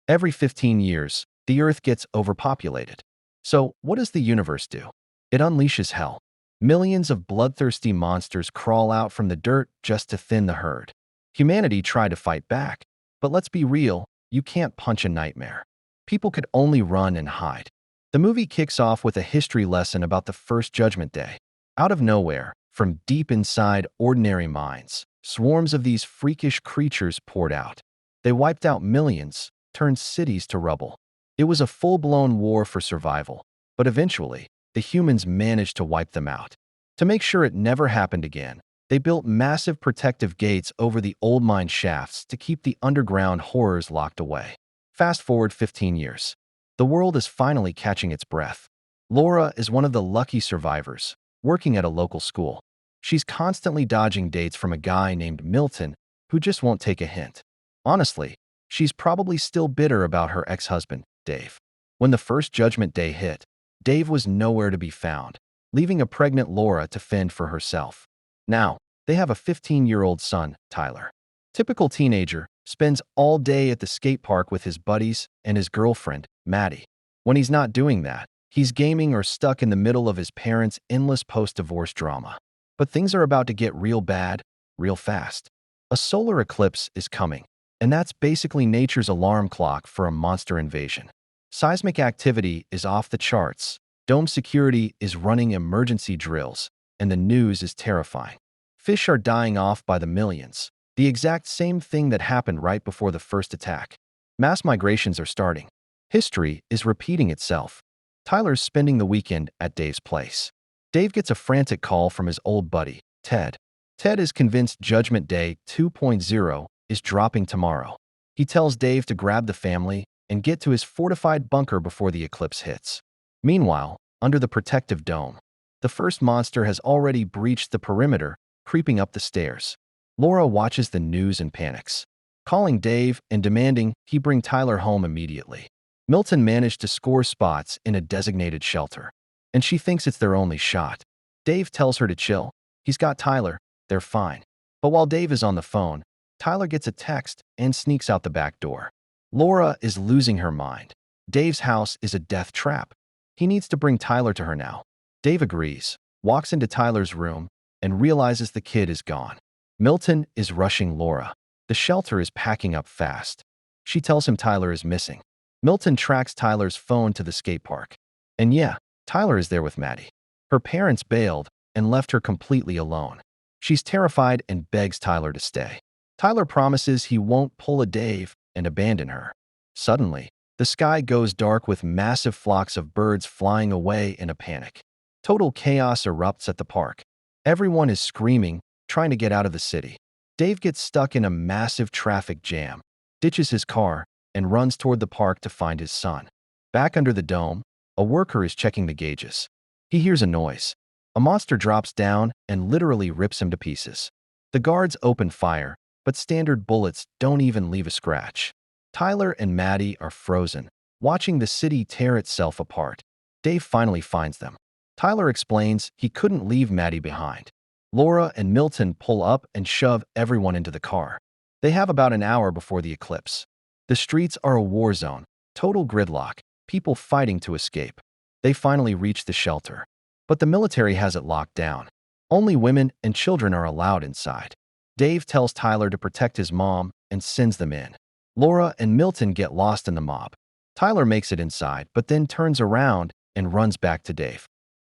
Every 15 years, the Earth gets overpopulated. So, what does the universe do? It unleashes hell. Millions of bloodthirsty monsters crawl out from the dirt just to thin the herd. Humanity tried to fight back, but let's be real, you can't punch a nightmare. People could only run and hide. The movie kicks off with a history lesson about the first Judgment Day. Out of nowhere, from deep inside ordinary minds, swarms of these freakish creatures poured out. They wiped out millions, turned cities to rubble. It was a full-blown war for survival, but eventually, the humans managed to wipe them out. To make sure it never happened again, they built massive protective gates over the old mine shafts to keep the underground horrors locked away. Fast forward 15 years. The world is finally catching its breath. Laura is one of the lucky survivors, working at a local school. She's constantly dodging dates from a guy named Milton who just won't take a hint. Honestly, she's probably still bitter about her ex-husband, Dave. When the first Judgment Day hit, Dave was nowhere to be found, leaving a pregnant Laura to fend for herself. Now, they have a 15-year-old son, Tyler. Typical teenager, spends all day at the skate park with his buddies and his girlfriend, Maddie. When he's not doing that, he's gaming or stuck in the middle of his parents' endless post-divorce drama. But things are about to get real bad, real fast. A solar eclipse is coming, and that's basically nature's alarm clock for a monster invasion. Seismic activity is off the charts, dome security is running emergency drills, and the news is terrifying. Fish are dying off by the millions, the exact same thing that happened right before the first attack. Mass migrations are starting. History is repeating itself. Tyler's spending the weekend at Dave's place. Dave gets a frantic call from his old buddy, Ted. Ted is convinced Judgment Day 2.0 is dropping tomorrow. He tells Dave to grab the family and get to his fortified bunker before the eclipse hits. Meanwhile, under the protective dome, the first monster has already breached the perimeter, creeping up the stairs. Laura watches the news and panics, calling Dave and demanding he bring Tyler home immediately. Milton managed to score spots in a designated shelter, and she thinks it's their only shot. Dave tells her to chill. He's got Tyler, they're fine. But while Dave is on the phone, Tyler gets a text and sneaks out the back door. Laura is losing her mind. Dave's house is a death trap. He needs to bring Tyler to her now. Dave agrees, walks into Tyler's room, and realizes the kid is gone. Milton is rushing Laura. The shelter is packing up fast. She tells him Tyler is missing. Milton tracks Tyler's phone to the skate park. And yeah, Tyler is there with Maddie. Her parents bailed and left her completely alone. She's terrified and begs Tyler to stay. Tyler promises he won't pull a Dave and abandon her. Suddenly, the sky goes dark with massive flocks of birds flying away in a panic. Total chaos erupts at the park. Everyone is screaming, trying to get out of the city. Dave gets stuck in a massive traffic jam, ditches his car, and runs toward the park to find his son. Back under the dome, a worker is checking the gauges. He hears a noise. A monster drops down and literally rips him to pieces. The guards open fire, but standard bullets don't even leave a scratch. Tyler and Maddie are frozen, watching the city tear itself apart. Dave finally finds them. Tyler explains he couldn't leave Maddie behind. Laura and Milton pull up and shove everyone into the car. They have about an hour before the eclipse. The streets are a war zone, total gridlock, people fighting to escape. They finally reach the shelter, but the military has it locked down. Only women and children are allowed inside. Dave tells Tyler to protect his mom and sends them in. Laura and Milton get lost in the mob. Tyler makes it inside, but then turns around and runs back to Dave.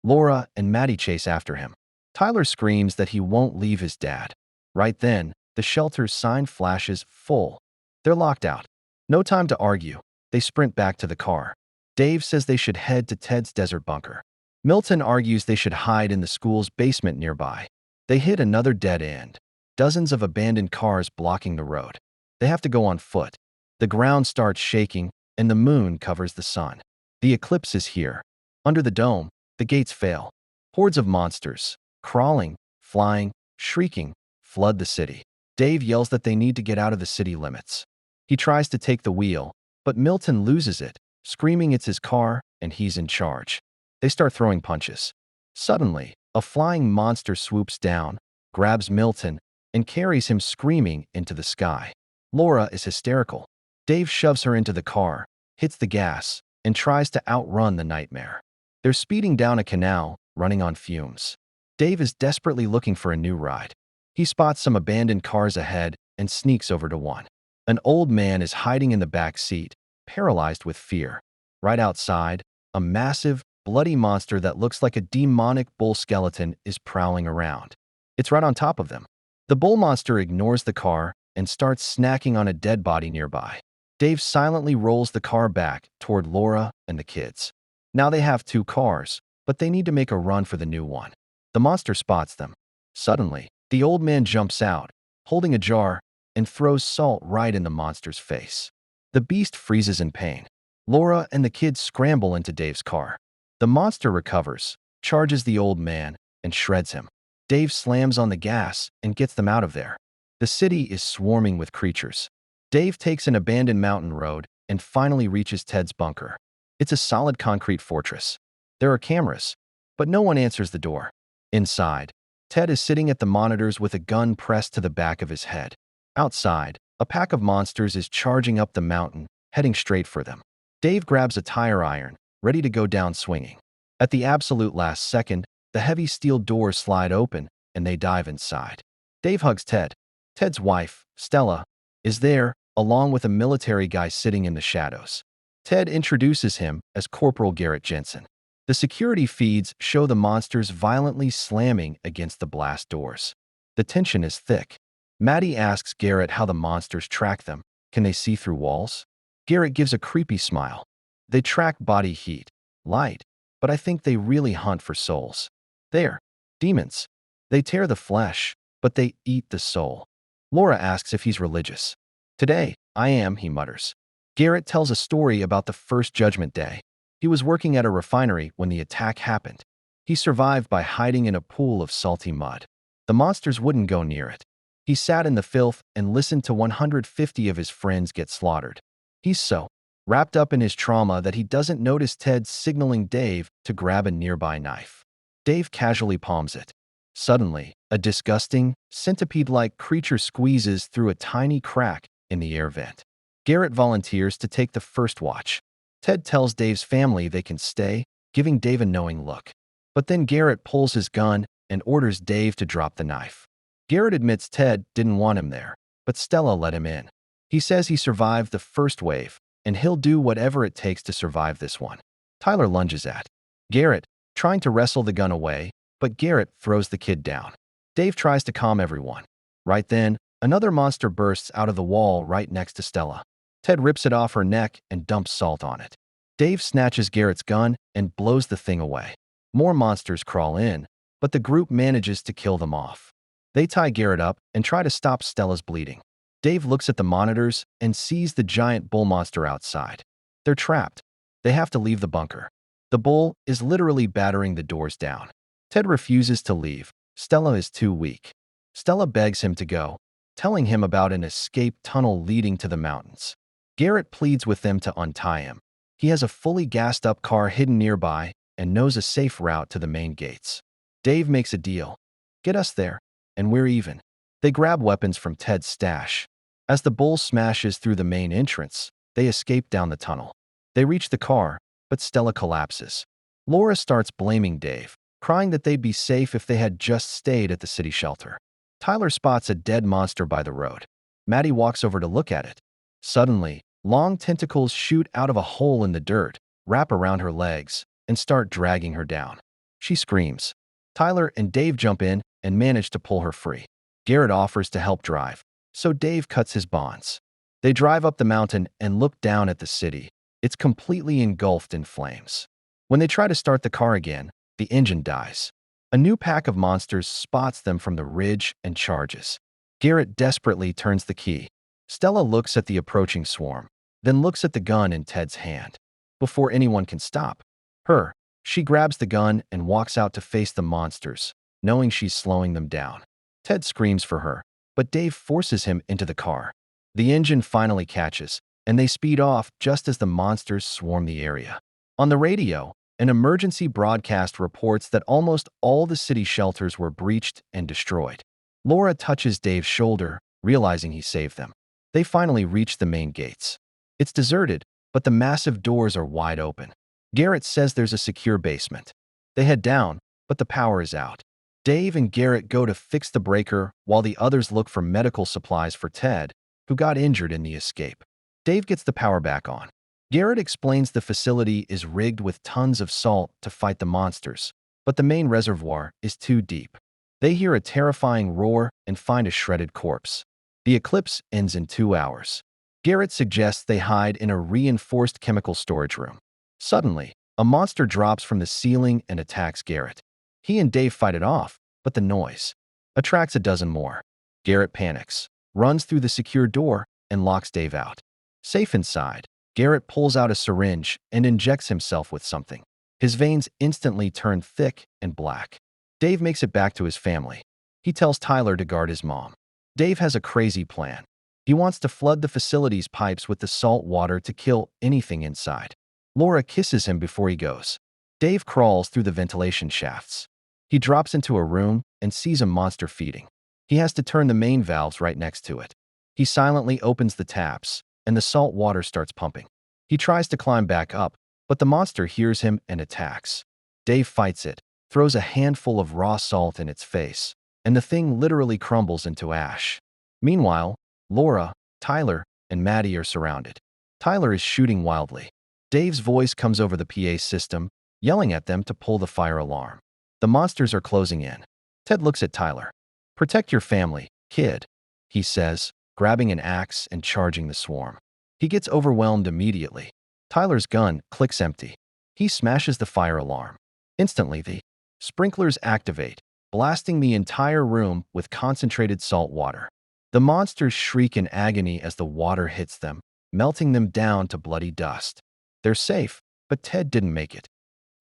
Laura and Maddie chase after him. Tyler screams that he won't leave his dad. Right then, the shelter's sign flashes full. They're locked out. No time to argue. They sprint back to the car. Dave says they should head to Ted's desert bunker. Milton argues they should hide in the school's basement nearby. They hit another dead end. Dozens of abandoned cars blocking the road. They have to go on foot. The ground starts shaking, and the moon covers the sun. The eclipse is here. Under the dome, the gates fail. Hordes of monsters, crawling, flying, shrieking, flood the city. Dave yells that they need to get out of the city limits. He tries to take the wheel, but Milton loses it, screaming it's his car and he's in charge. They start throwing punches. Suddenly, a flying monster swoops down, grabs Milton, and carries him screaming into the sky. Laura is hysterical. Dave shoves her into the car, hits the gas, and tries to outrun the nightmare. They're speeding down a canal, running on fumes. Dave is desperately looking for a new ride. He spots some abandoned cars ahead and sneaks over to one. An old man is hiding in the back seat, paralyzed with fear. Right outside, a massive, bloody monster that looks like a demonic bull skeleton is prowling around. It's right on top of them. The bull monster ignores the car and starts snacking on a dead body nearby. Dave silently rolls the car back toward Laura and the kids. Now they have two cars, but they need to make a run for the new one. The monster spots them. Suddenly, the old man jumps out, holding a jar, and throws salt right in the monster's face. The beast freezes in pain. Laura and the kids scramble into Dave's car. The monster recovers, charges the old man, and shreds him. Dave slams on the gas and gets them out of there. The city is swarming with creatures. Dave takes an abandoned mountain road and finally reaches Ted's bunker. It's a solid concrete fortress. There are cameras, but no one answers the door. Inside, Ted is sitting at the monitors with a gun pressed to the back of his head. Outside, a pack of monsters is charging up the mountain, heading straight for them. Dave grabs a tire iron, ready to go down swinging. At the absolute last second, the heavy steel doors slide open and they dive inside. Dave hugs Ted. Ted's wife, Stella, is there, along with a military guy sitting in the shadows. Ted introduces him as Corporal Garrett Jensen. The security feeds show the monsters violently slamming against the blast doors. The tension is thick. Maddie asks Garrett how the monsters track them. Can they see through walls? Garrett gives a creepy smile. They track body heat, light, but I think they really hunt for souls. They're demons. They tear the flesh, but they eat the soul. Laura asks if he's religious. Today, I am, he mutters. Garrett tells a story about the first Judgment Day. He was working at a refinery when the attack happened. He survived by hiding in a pool of salty mud. The monsters wouldn't go near it. He sat in the filth and listened to 150 of his friends get slaughtered. He's so wrapped up in his trauma that he doesn't notice Ted signaling Dave to grab a nearby knife. Dave casually palms it. Suddenly, a disgusting, centipede-like creature squeezes through a tiny crack in the air vent. Garrett volunteers to take the first watch. Ted tells Dave's family they can stay, giving Dave a knowing look. But then Garrett pulls his gun and orders Dave to drop the knife. Garrett admits Ted didn't want him there, but Stella let him in. He says he survived the first wave, and he'll do whatever it takes to survive this one. Tyler lunges at Garrett, trying to wrestle the gun away, but Garrett throws the kid down. Dave tries to calm everyone. Right then, another monster bursts out of the wall right next to Stella. Ted rips it off her neck and dumps salt on it. Dave snatches Garrett's gun and blows the thing away. More monsters crawl in, but the group manages to kill them off. They tie Garrett up and try to stop Stella's bleeding. Dave looks at the monitors and sees the giant bull monster outside. They're trapped. They have to leave the bunker. The bull is literally battering the doors down. Ted refuses to leave. Stella is too weak. Stella begs him to go, telling him about an escape tunnel leading to the mountains. Garrett pleads with them to untie him. He has a fully gassed-up car hidden nearby and knows a safe route to the main gates. Dave makes a deal. Get us there, and we're even. They grab weapons from Ted's stash. As the bull smashes through the main entrance, they escape down the tunnel. They reach the car, but Stella collapses. Laura starts blaming Dave, crying that they'd be safe if they had just stayed at the city shelter. Tyler spots a dead monster by the road. Maddie walks over to look at it. Suddenly, long tentacles shoot out of a hole in the dirt, wrap around her legs, and start dragging her down. She screams. Tyler and Dave jump in and manage to pull her free. Garrett offers to help drive, so Dave cuts his bonds. They drive up the mountain and look down at the city. It's completely engulfed in flames. When they try to start the car again, the engine dies. A new pack of monsters spots them from the ridge and charges. Garrett desperately turns the key. Stella looks at the approaching swarm, then looks at the gun in Ted's hand. Before anyone can stop her, she grabs the gun and walks out to face the monsters, knowing she's slowing them down. Ted screams for her, but Dave forces him into the car. The engine finally catches, and they speed off just as the monsters swarm the area. On the radio, an emergency broadcast reports that almost all the city shelters were breached and destroyed. Laura touches Dave's shoulder, realizing he saved them. They finally reach the main gates. It's deserted, but the massive doors are wide open. Garrett says there's a secure basement. They head down, but the power is out. Dave and Garrett go to fix the breaker while the others look for medical supplies for Ted, who got injured in the escape. Dave gets the power back on. Garrett explains the facility is rigged with tons of salt to fight the monsters, but the main reservoir is too deep. They hear a terrifying roar and find a shredded corpse. The eclipse ends in 2 hours. Garrett suggests they hide in a reinforced chemical storage room. Suddenly, a monster drops from the ceiling and attacks Garrett. He and Dave fight it off, but the noise attracts a dozen more. Garrett panics, runs through the secure door, and locks Dave out. Safe inside, Garrett pulls out a syringe and injects himself with something. His veins instantly turn thick and black. Dave makes it back to his family. He tells Tyler to guard his mom. Dave has a crazy plan. He wants to flood the facility's pipes with the salt water to kill anything inside. Laura kisses him before he goes. Dave crawls through the ventilation shafts. He drops into a room and sees a monster feeding. He has to turn the main valves right next to it. He silently opens the taps, and the salt water starts pumping. He tries to climb back up, but the monster hears him and attacks. Dave fights it, throws a handful of raw salt in its face, and the thing literally crumbles into ash. Meanwhile, Laura, Tyler, and Maddie are surrounded. Tyler is shooting wildly. Dave's voice comes over the PA system, yelling at them to pull the fire alarm. The monsters are closing in. Ted looks at Tyler. "Protect your family, kid," he says, grabbing an axe and charging the swarm. He gets overwhelmed immediately. Tyler's gun clicks empty. He smashes the fire alarm. Instantly, the sprinklers activate, blasting the entire room with concentrated salt water. The monsters shriek in agony as the water hits them, melting them down to bloody dust. They're safe, but Ted didn't make it.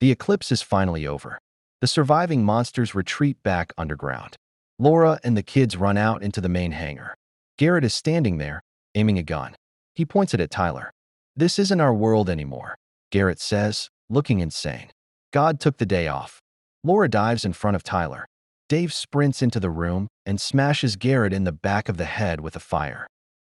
The eclipse is finally over. The surviving monsters retreat back underground. Laura and the kids run out into the main hangar. Garrett is standing there, aiming a gun. He points it at Tyler. "This isn't our world anymore," Garrett says, looking insane. "God took the day off." Laura dives in front of Tyler. Dave sprints into the room and smashes Garrett in the back of the head with a fire.